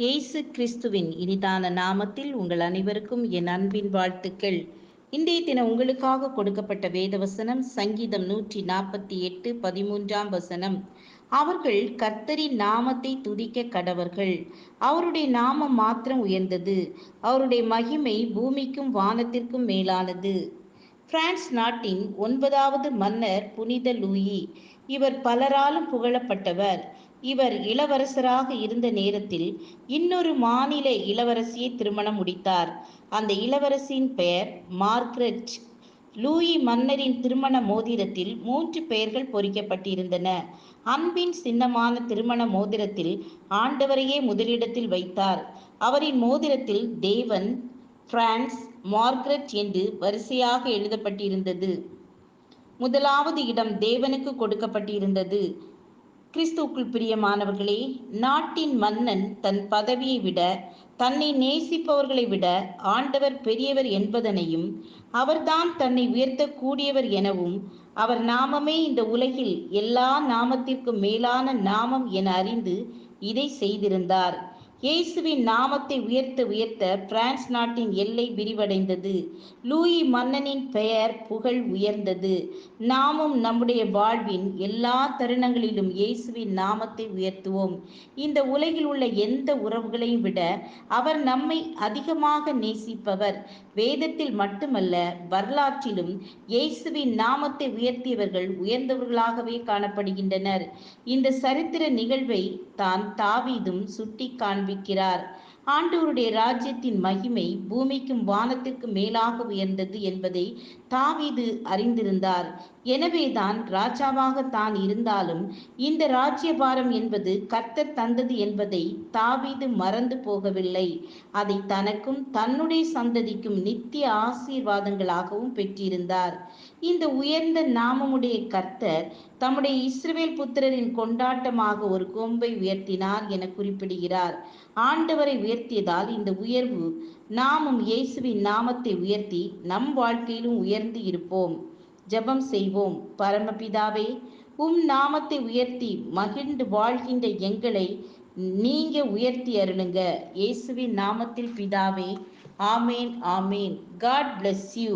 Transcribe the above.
இயேசு கிறிஸ்துவின் இனிதான நாமத்தில் உங்கள் அனைவருக்கும் என் அன்பின் வாழ்த்துக்கள். இன்றைய தினம் உங்களுக்காக கொடுக்கப்பட்ட வேதவசனம் சங்கீதம் 148:13 அவர்கள் கர்த்தரின் நாமத்தை துதிக்க கடவர்கள். அவருடைய நாமம் மாத்திரம் உயர்ந்தது. அவருடைய மகிமை பூமிக்கும் வானத்திற்கும் மேலானது. பிரான்ஸ் நாட்டின் 9வது மன்னர் புனித லூயி. இவர் பலராலும் புகழப்பட்டவர். இவர் இளவரசராக இருந்த நேரத்தில் இன்னொரு மாநில இளவரசியை திருமணம் முடித்தார். அந்த இளவரசியின் பெயர் மார்கரெட். லூயி மன்னரின் திருமண மோதிரத்தில் 3 பெயர்கள் பொறிக்கப்பட்டிருந்தன. அன்பின் சின்னமான திருமண மோதிரத்தில் ஆண்டவரையே முதலிடத்தில் வைத்தார். அவரின் மோதிரத்தில் தேவன், பிரான்ஸ், மார்கரெட் என்று வரிசையாக எழுதப்பட்டிருந்தது. முதலாவது இடம் தேவனுக்கு கொடுக்கப்பட்டிருந்தது. கிறிஸ்துவுக்குள் பிரியமானவர்களே, நாட்டின் மன்னன் தன் பதவியை விட, தன்னை நேசிப்பவர்களை விட ஆண்டவர் பெரியவர் என்பதனையும், அவர்தான் தன்னை உயர்த்தக்கூடியவர் எனவும், அவர் நாமமே இந்த உலகில் எல்லா நாமத்திற்கும் மேலான நாமம் என அறிந்து இதை செய்திருந்தார். இயேசுவின் நாமத்தை உயர்த்த உயர்த்த பிரான்ஸ் நாட்டின் எல்லை விரிவடைந்தது. லூயி மன்னனின் பெயர் புகழ் உயர்ந்தது. நாமும் நம்முடைய வாழ்வின் எல்லா தருணங்களிலும் இயேசுவின் நாமத்தை உயர்த்துவோம். இந்த உலகில் உள்ள எந்த உறவுகளையும் விட அவர் நம்மை அதிகமாக நேசிப்பவர். வேதத்தில் மட்டுமல்ல, வரலாற்றிலும் இயேசுவின் நாமத்தை உயர்த்தியவர்கள் உயர்ந்தவர்களாகவே காணப்படுகின்றனர். இந்த சரித்திர நிகழ்வை தான் தாவீதும் சுட்டி காண்பிக்கிறார். ஆண்டவருடைய ராஜ்யத்தின் மகிமை பூமிக்கும் வானத்திற்கும் மேலாக உயர்ந்தது என்பதை தாவீது அறிந்திருந்தார். எனவேதான் ராஜாவாக தான் இருந்தாலும் இந்த ராஜ்யபாரம் என்பது கர்த்தர் தந்தது என்பதை தாவீது மறந்து போகவில்லை. அதை தனக்கும் தன்னுடைய சந்ததிக்கும் நித்திய ஆசீர்வாதங்களாகவும் பெற்றிருந்தார். இந்த உயர்ந்த நாமமுடைய கர்த்தர் தம்முடைய இஸ்ரவேல் புத்திரரின் கொண்டாட்டமாக ஒரு கொம்பை உயர்த்தினார் என குறிப்பிடுகிறார். ஆண்டவரை உயர்த்தியதால் இந்த உயர்வு. நாமும் இயேசுவின் நாமத்தை உயர்த்தி நம் வாழ்க்கையிலும் உயர்ந்து இருப்போம். ஜெபம் செய்வோம். பரமபிதாவே, உம் நாமத்தை உயர்த்தி மகிழ்ந்து வாழ்கின்ற எங்களை நீங்க உயர்த்தி அருளுங்க. இயேசுவின் நாமத்தில் பிதாவே. ஆமேன், ஆமேன். God bless you.